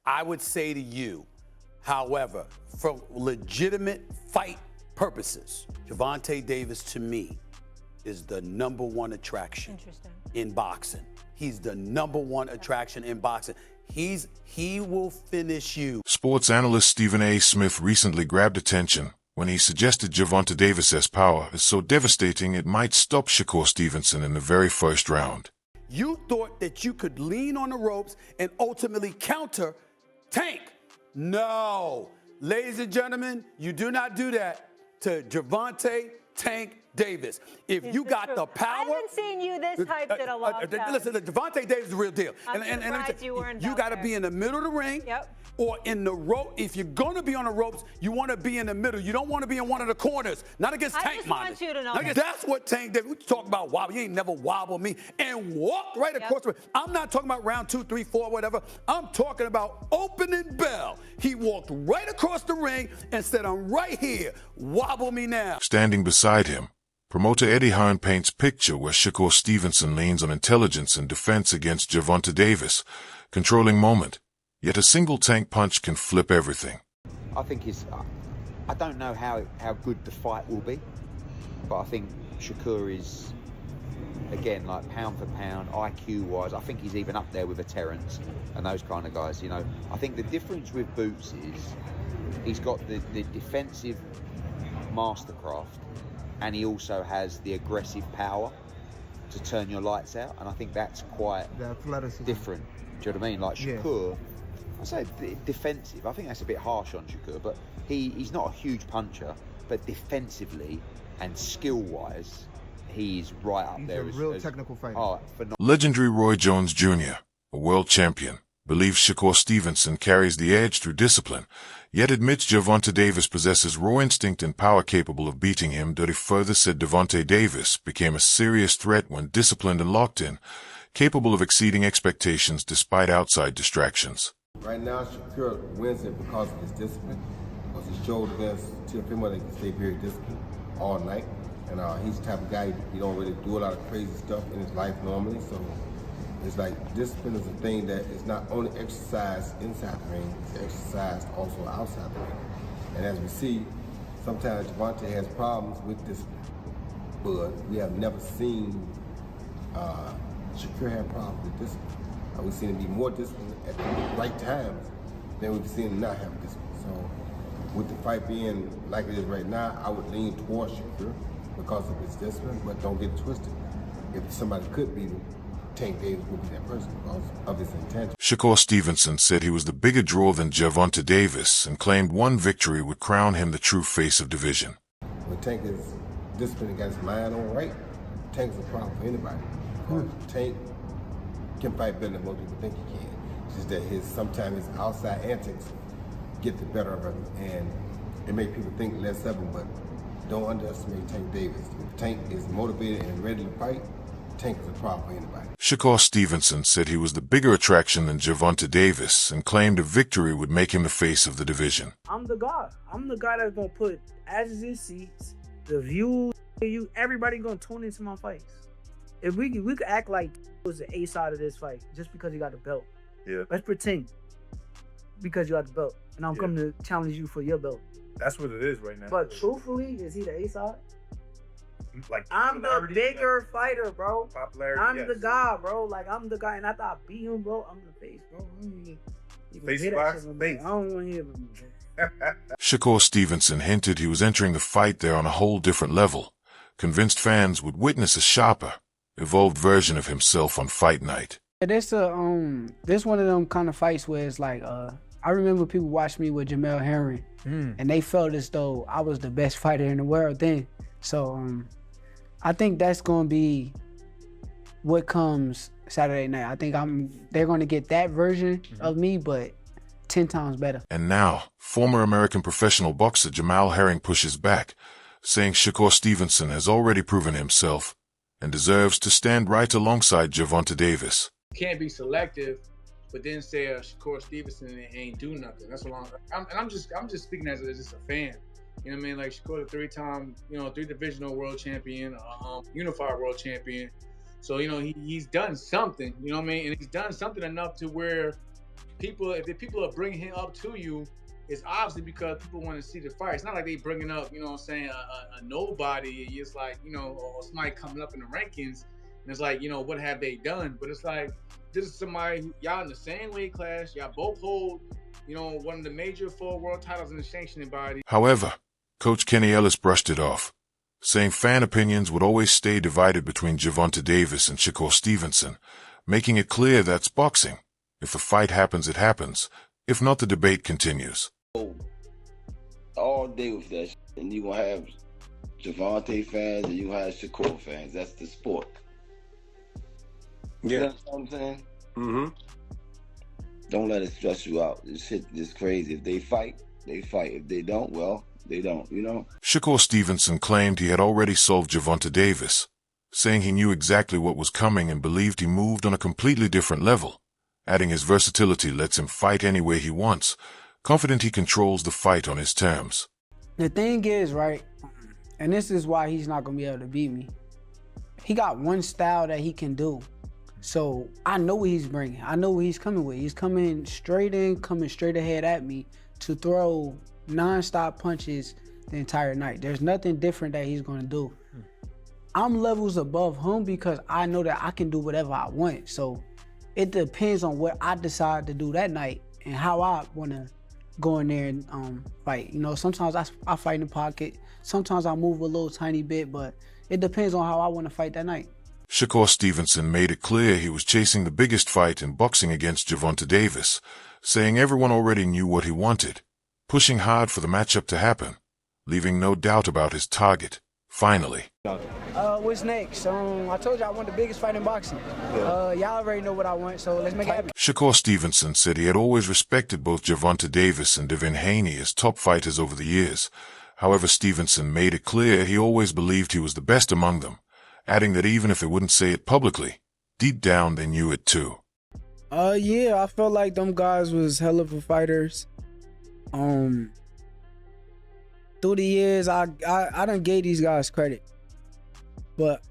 I would say to you, however, for legitimate fight purposes, Gervonta Davis to me is the #1 attraction in boxing. He's the #1 attraction in boxing. He will finish you. Sports analyst Stephen A.Smith recently grabbed attention when he suggested Gervonta Davis's power is so devastating it might stop Shakur Stevenson in the very first round. You thought that you could lean on the ropes and ultimately counter Tank. No. Ladies and gentlemen, you do not do that to Gervonta Tank Davis. If you got the power. I haven't seen you this hyped in a long time. Listen, Gervonta Davis is the real deal. I'm surprised you weren't You out got to there. be in the middle of the ring. Yep. Or in the rope. If you're going to be on the ropes, you want to be in the middle. You don't want to be in one of the corners. Not against Tank, just want you to know that. That's what Tank did. We talk about wobble. You ain't never wobbled me and walked right across the ring. I'm not talking about round 2, 3, 4, whatever. I'm talking about opening bell. He walked right across the ring and said, I'm right here. Wobble me now. Standing beside him, promoter Eddie Hearn paints picture where Shakur Stevenson leans on intelligence and defense against Gervonta Davis, controlling moment. Yet a single Tank punch can flip everything. I think I don't know how good the fight will be, but I think Shakur is, again, like pound for pound, IQ-wise, I think he's even up there with a Terrence and those kind of guys, you know. I think the difference with Boots is he's got the defensive mastercraft and he also has the aggressive power to turn your lights out, and I think that's quite different. Do you know what I mean? Like Shakur, I say defensive. I think that's a bit harsh on Shakur, but he's not a huge puncher, but defensively and skill-wise, he's right up there. He's a real technical fighter. Oh, Legendary Roy Jones Jr., a world champion, believes Shakur Stevenson carries the edge through discipline, yet admits Gervonta Davis possesses raw instinct and power capable of beating him. Dirty further said Gervonta Davis became a serious threat when disciplined and locked in, capable of exceeding expectations despite outside distractions. Right now, Shakur wins it because of his discipline. Because he showed against Teofimo that he can stay very disciplined all night. And he's the type of guy, he don't really do a lot of crazy stuff in his life normally. So it's like discipline is a thing that is not only exercised inside the ring, it's exercised also outside the ring. And as we see, sometimes Gervonta has problems with discipline. But we have never seen Shakur have problems with discipline. We've seen him be more disciplined at the right times than we've seen him not have discipline. So with the fight being like it is right now, I would lean towards Shakur because of his discipline, but don't get it twisted. If somebody could beat him, Tank Davis would be that person because of his intention. Shakur Stevenson said he was the bigger draw than Gervonta Davis and claimed one victory would crown him the true face of division. When Tank is disciplined and got his mind on right, Tank's a problem for anybody. Tank can fight better than most people think he can. It's just that sometimes his outside antics get the better of him, and it makes people think less of him, but don't underestimate Tank Davis. If Tank is motivated and ready to fight, Tank is a problem for anybody. Shakur Stevenson said he was the bigger attraction than Gervonta Davis and claimed a victory would make him the face of the division. I'm the guy. I'm the guy that's going to put asses in seats, the views, everybody going to tune into my fights. If we could act like it was the A side of this fight just because you got the belt. Yeah. Let's pretend because you got the belt, and I'm coming to challenge you for your belt. That's what it is right now. But truthfully, is he the A side? Like I'm the bigger fighter, bro. Popularity. I'm the guy, bro. Like I'm the guy, and after I beat him, bro, I'm the face, bro. Face box, face. I don't want to hear from you. Shakur Stevenson hinted he was entering the fight there on a whole different level, convinced fans would witness a sharper, evolved version of himself on fight night. This one of them kind of fights where it's like I remember people watched me with Jamel Herring and they felt as though I was the best fighter in the world then. So I think that's gonna be what comes Saturday night. I think they're gonna get that version of me, but 10 times better. And now, former American professional boxer Jamel Herring pushes back, saying Shakur Stevenson has already proven himself and deserves to stand right alongside Gervonta Davis. Can't be selective, but then say Shakur Stevenson ain't do nothing. That's what I'm just speaking as just a fan. You know what I mean? Like Shakur, the three-time, 3-divisional world champion, unified world champion. So he's done something. You know what I mean? And he's done something enough to where if the people are bringing him up to you, it's obviously because people want to see the fight. It's not like they bringing up, you know what I'm saying, a nobody. It's like, you know, or somebody coming up in the rankings, and it's like, you know, what have they done? But it's like, this is somebody who, y'all in the same weight class, y'all both hold, you know, one of the major 4 world titles in the sanctioning body. However, Coach Kenny Ellis brushed it off, saying fan opinions would always stay divided between Gervonta Davis and Shakur Stevenson, making it clear that's boxing. If the fight happens, it happens. If not, the debate continues. All day with that shit. And you're going to have Gervonta fans and you have Shakur fans. That's the sport. Yeah. You know what I'm saying? Mm-hmm. Don't let it stress you out. This shit is crazy. If they fight, they fight. If they don't, well, they don't, you know? Shakur Stevenson claimed he had already solved Gervonta Davis, saying he knew exactly what was coming and believed he moved on a completely different level, adding his versatility lets him fight any way he wants, confident he controls the fight on his terms. The thing is, right, and this is why he's not going to be able to beat me. He got one style that he can do. So I know what he's bringing. I know what he's coming with. He's coming straight in, coming straight ahead at me to throw non-stop punches the entire night. There's nothing different that he's going to do. I'm levels above him because I know that I can do whatever I want. So it depends on what I decide to do that night and how I want to go in there and fight. You know, sometimes I fight in the pocket. Sometimes I move a little tiny bit, but it depends on how I want to fight that night. Shakur Stevenson made it clear he was chasing the biggest fight in boxing against Gervonta Davis, saying everyone already knew what he wanted, pushing hard for the matchup to happen, leaving no doubt about his target. Finally. What's next? I told you I want the biggest fight in boxing. Y'all already know what I want, so let's make it happen. Shakur Stevenson said he had always respected both Gervonta Davis and Devin Haney as top fighters over the years. However, Stevenson made it clear he always believed he was the best among them, adding that even if they wouldn't say it publicly, deep down they knew it too. Yeah, I felt like them guys was hell of a fighters. Through the years, I done gave these guys credit. But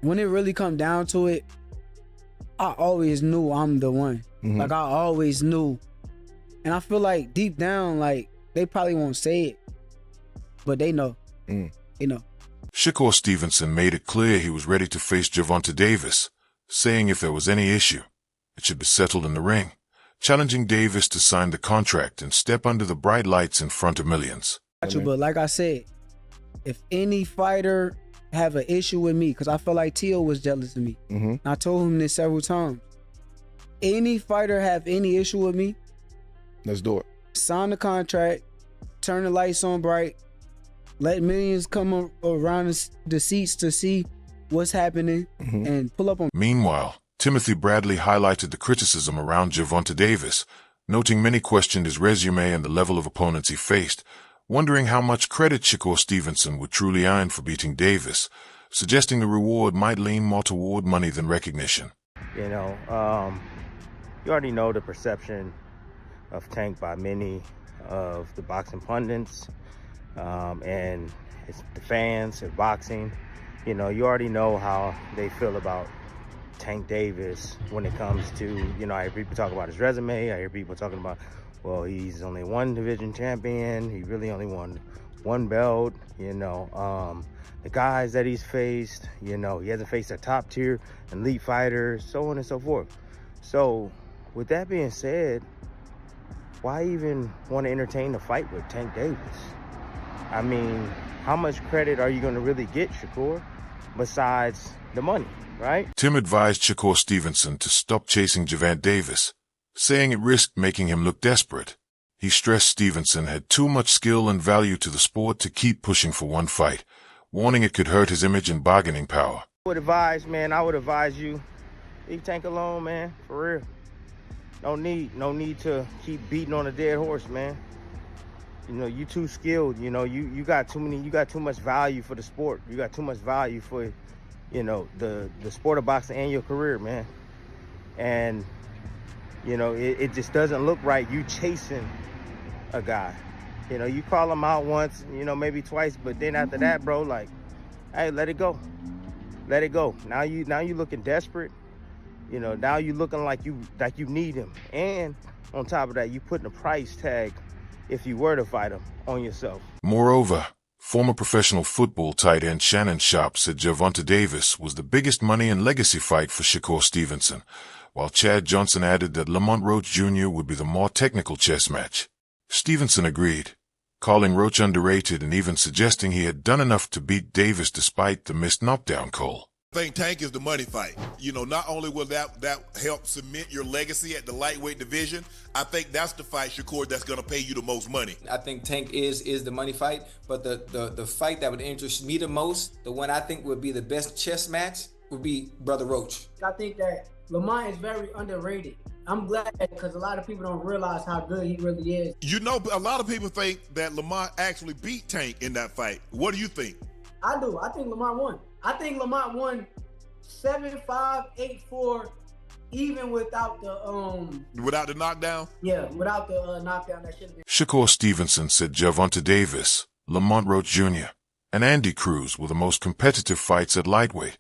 when it really come down to it, I always knew I'm the one. Mm-hmm. Like, I always knew. And I feel like deep down, like, they probably won't say it, but they know. They know. Shakur Stevenson made it clear he was ready to face Gervonta Davis, saying if there was any issue, it should be settled in the ring, challenging Davis to sign the contract and step under the bright lights in front of millions. But like I said, if any fighter have an issue with me, because I feel like Tio was jealous of me. And I told him this several times. Any fighter have any issue with me, let's do it. Sign the contract, turn the lights on bright, let millions come around the seats to see what's happening and pull up on. Meanwhile, Timothy Bradley highlighted the criticism around Gervonta Davis, noting many questioned his resume and the level of opponents he faced, wondering how much credit Shakur Stevenson would truly earn for beating Davis, suggesting the reward might lean more toward money than recognition. You know, you already know the perception of Tank by many of the boxing pundits, and it's the fans of boxing. You know, you already know how they feel about Tank Davis when it comes to, you know, I hear people talk about his resume. I hear people talking about, well, he's only one division champion. He really only won one belt. You know, the guys that he's faced, you know, he hasn't faced a top tier elite fighter, so on and so forth. So with that being said, why even want to entertain a fight with Tank Davis? I mean, how much credit are you going to really get, Shakur, besides the money, right? Tim advised Shakur Stevenson to stop chasing Gervonta Davis, saying it risked making him look desperate. He stressed Stevenson had too much skill and value to the sport to keep pushing for one fight, warning it could hurt his image and bargaining power. I would advise you, leave Tank alone, man, for real. No need to keep beating on a dead horse, man. You know, you too skilled. You know, you got too much value for the sport. You got too much value for, you know, the sport of boxing and your career, man. And, you know, it just doesn't look right you chasing a guy. You know, you call him out once, you know, maybe twice, but then after that, bro, like, hey, let it go. Let it go. Now you looking desperate. You know, now you looking like you need him. And on top of that, you putting a price tag, if you were to fight him, on yourself. Moreover, former professional football tight end Shannon Sharpe said Gervonta Davis was the biggest money and legacy fight for Shakur Stevenson, while Chad Johnson added that Lamont Roach Jr. would be the more technical chess match. Stevenson agreed, calling Roach underrated and even suggesting he had done enough to beat Davis despite the missed knockdown call. I think Tank is the money fight. You know, not only will that help cement your legacy at the lightweight division, I think that's the fight, Shakur, that's going to pay you the most money. I think Tank is the money fight, but the fight that would interest me the most, the one I think would be the best chess match, would be Brother Roach. I think that Lamont is very underrated. I'm glad because a lot of people don't realize how good he really is. You know, a lot of people think that Lamont actually beat Tank in that fight. What do you think? I do. I think Lamont won. I think Lamont won 7-5, 8-4, even without the Without the knockdown? Yeah, without the knockdown. That should have been. Shakur Stevenson said Gervonta Davis, Lamont Roach Jr., and Andy Cruz were the most competitive fights at lightweight,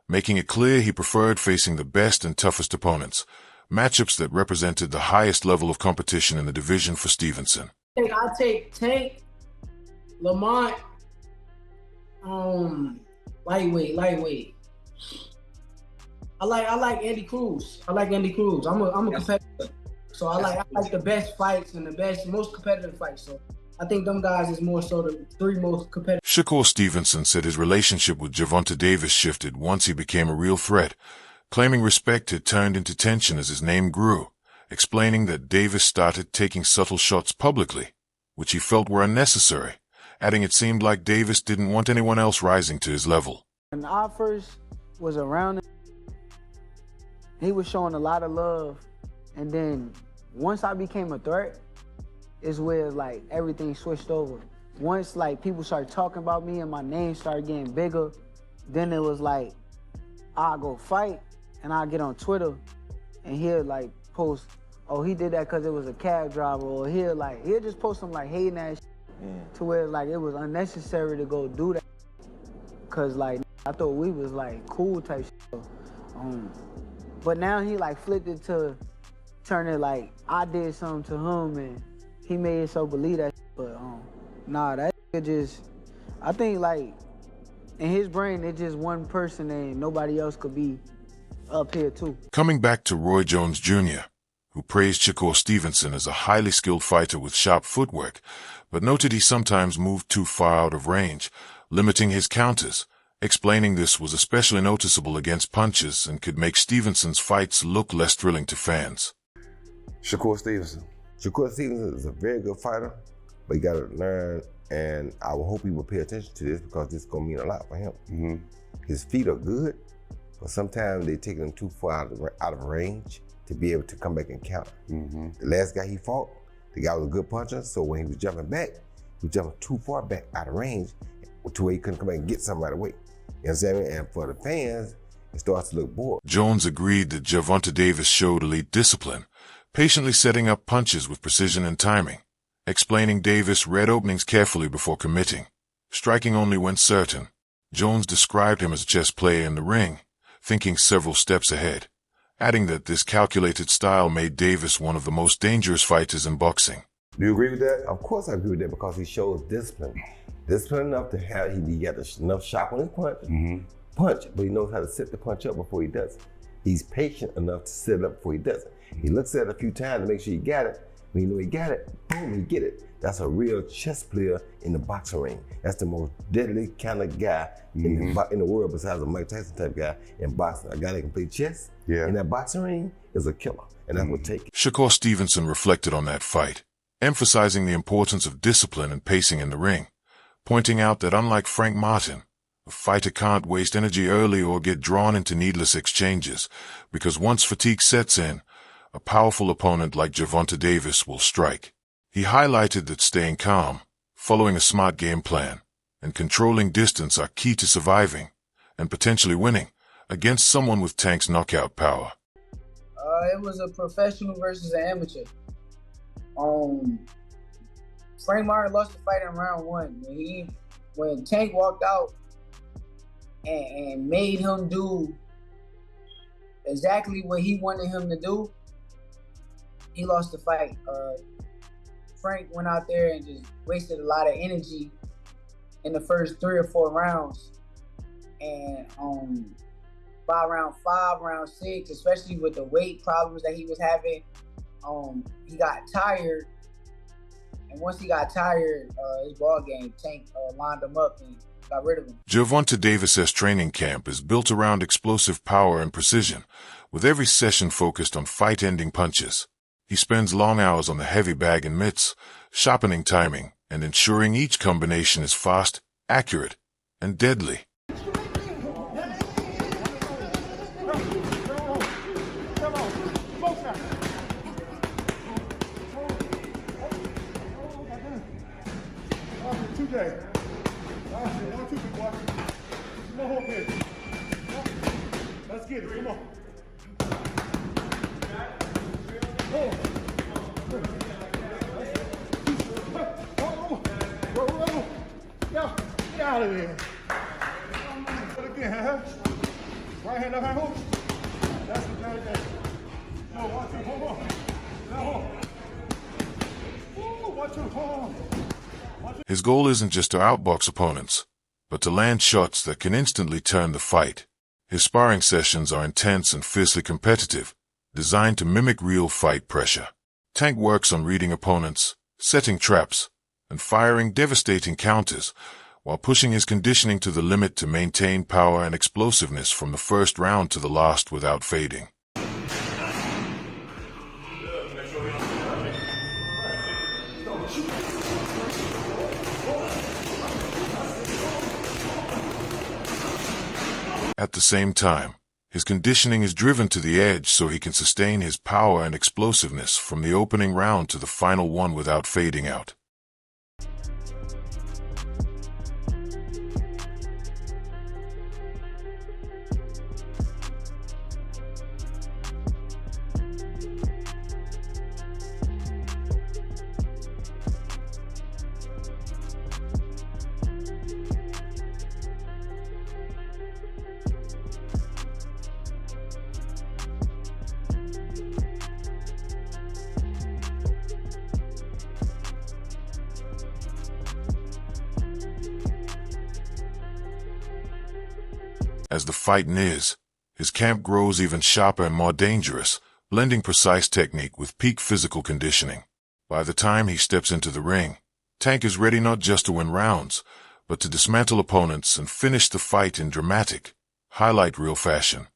making it clear he preferred facing the best and toughest opponents, matchups that represented the highest level of competition in the division for Stevenson. I take Tank, Lamont, lightweight. I like Andy Cruz. I'm a competitor, so I like the best fights and the most competitive fights. So I think them guys is more so the three most competitive. Shakur Stevenson said his relationship with Gervonta Davis shifted once he became a real threat, claiming respect had turned into tension as his name grew, explaining that Davis started taking subtle shots publicly, which he felt were unnecessary, adding it seemed like Davis didn't want anyone else rising to his level. When I first was around him, he was showing a lot of love, and then once I became a threat, is where like everything switched over. Once like people started talking about me and my name started getting bigger, then it was like I'll go fight and I'll get on Twitter and he'll like post, oh, he did that because it was a cab driver, or he'll just post some like hating ass shit, to where like it was unnecessary to go do that, cause like I thought we was like cool type shit. But now he like flipped it to turn it like I did something to him and he made it so believe that shit. But nah, that just, I think like in his brain it's just one person and nobody else could be up here too. Coming back to Roy Jones Jr., who praised Shakur Stevenson as a highly skilled fighter with sharp footwork, but noted he sometimes moved too far out of range, limiting his counters, explaining this was especially noticeable against punches and could make Stevenson's fights look less thrilling to fans. Shakur Stevenson. Shakur Stevenson is a very good fighter, but you gotta learn, and I will hope he will pay attention to this because this is gonna mean a lot for him. His feet are good, but sometimes they take him too far out of range to be able to come back and counter. The last guy he fought, the guy was a good puncher, so when he was jumping back, he was jumping too far back out of range to where he couldn't come back and get something right away. You understand me? And for the fans, it starts to look bored. Jones agreed that Gervonta Davis showed elite discipline, patiently setting up punches with precision and timing, explaining Davis read openings carefully before committing, striking only when certain. Jones described him as a chess player in the ring, thinking several steps ahead, adding that this calculated style made Davis one of the most dangerous fighters in boxing. Do you agree with that? Of course I agree with that because he shows discipline. Discipline enough to have, he got enough shock on his punch, but he knows how to set the punch up before he does it. He's patient enough to set it up before he does it. He looks at it a few times to make sure he got it. When you know he got it, boom, he get it. That's a real chess player in the boxing ring. That's the most deadly kind of guy in the world besides a Mike Tyson type guy in boxing. A guy that can play chess in that boxing ring is a killer, and that will take it. Shakur Stevenson reflected on that fight, emphasizing the importance of discipline and pacing in the ring, pointing out that unlike Frank Martin, a fighter can't waste energy early or get drawn into needless exchanges, because once fatigue sets in, a powerful opponent like Gervonta Davis will strike. He highlighted that staying calm, following a smart game plan, and controlling distance are key to surviving and potentially winning against someone with Tank's knockout power. It was a professional versus an amateur. Frank Martin lost the fight in round one. When Tank walked out and made him do exactly what he wanted him to do, he lost the fight. Frank went out there and just wasted a lot of energy in the first 3 or 4 rounds. And by round 5, round 6, especially with the weight problems that he was having, he got tired. And once he got tired, his ball game, Tank lined him up and got rid of him. Gervonta Davis's training camp is built around explosive power and precision, with every session focused on fight-ending punches. He spends long hours on the heavy bag and mitts, sharpening timing and ensuring each combination is fast, accurate, and deadly. Let's get it, come on. Get out of there. Again, huh? Right hand, left hand, hold. That's the third day. No, 1, 2, hold on. No. Ooh, 1, 2, hold on. His goal isn't just to outbox opponents, but to land shots that can instantly turn the fight. His sparring sessions are intense and fiercely competitive, designed to mimic real fight pressure. Tank works on reading opponents, setting traps, and firing devastating counters, while pushing his conditioning to the limit to maintain power and explosiveness from the first round to the last without fading. At the same time, his conditioning is driven to the edge so he can sustain his power and explosiveness from the opening round to the final one without fading out. As the fight nears, his camp grows even sharper and more dangerous, blending precise technique with peak physical conditioning. By the time he steps into the ring, Tank is ready not just to win rounds, but to dismantle opponents and finish the fight in dramatic, highlight reel fashion.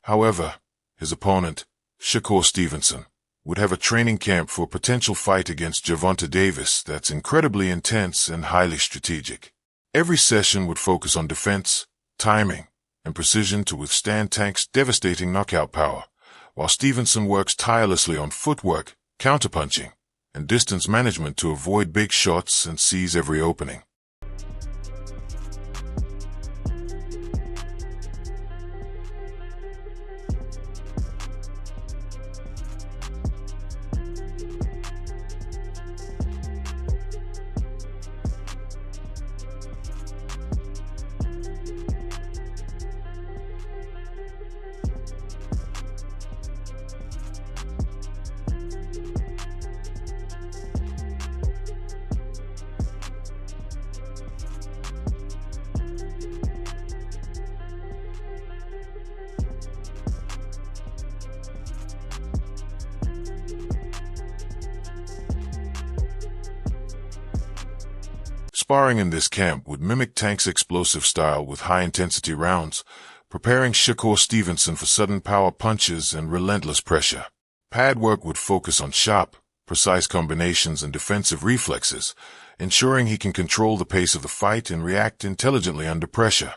However, his opponent, Shakur Stevenson, would have a training camp for a potential fight against Gervonta Davis that's incredibly intense and highly strategic. Every session would focus on defense, timing, and precision to withstand Tank's devastating knockout power, while Stevenson works tirelessly on footwork, counterpunching, and distance management to avoid big shots and seize every opening. Sparring in this camp would mimic Tank's explosive style with high-intensity rounds, preparing Shakur Stevenson for sudden power punches and relentless pressure. Pad work would focus on sharp, precise combinations, and defensive reflexes, ensuring he can control the pace of the fight and react intelligently under pressure.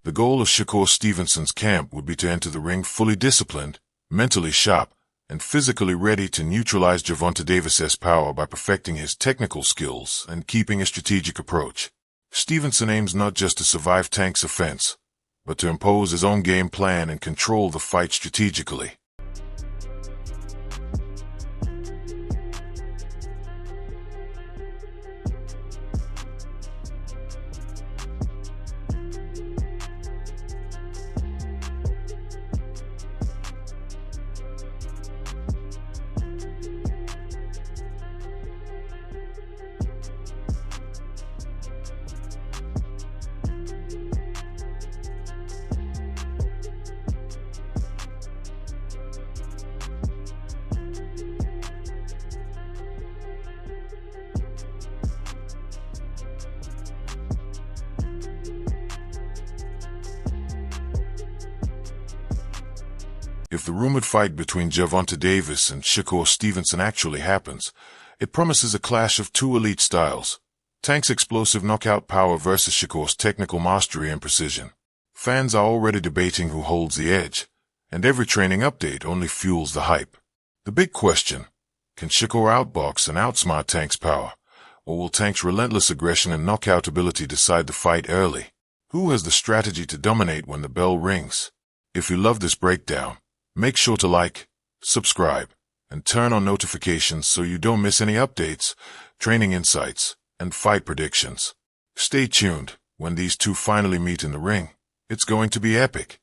The goal of Shakur Stevenson's camp would be to enter the ring fully disciplined, mentally sharp, and physically ready to neutralize Gervonta Davis's power by perfecting his technical skills and keeping a strategic approach. Stevenson aims not just to survive Tank's offense, but to impose his own game plan and control the fight strategically. If the rumored fight between Gervonta Davis and Shakur Stevenson actually happens, it promises a clash of two elite styles: Tank's explosive knockout power versus Shakur's technical mastery and precision. Fans are already debating who holds the edge, and every training update only fuels the hype. The big question: can Shakur outbox and outsmart Tank's power, or will Tank's relentless aggression and knockout ability decide the fight early? Who has the strategy to dominate when the bell rings? If you love this breakdown, make sure to like, subscribe, and turn on notifications so you don't miss any updates, training insights, and fight predictions. Stay tuned. When these two finally meet in the ring, it's going to be epic.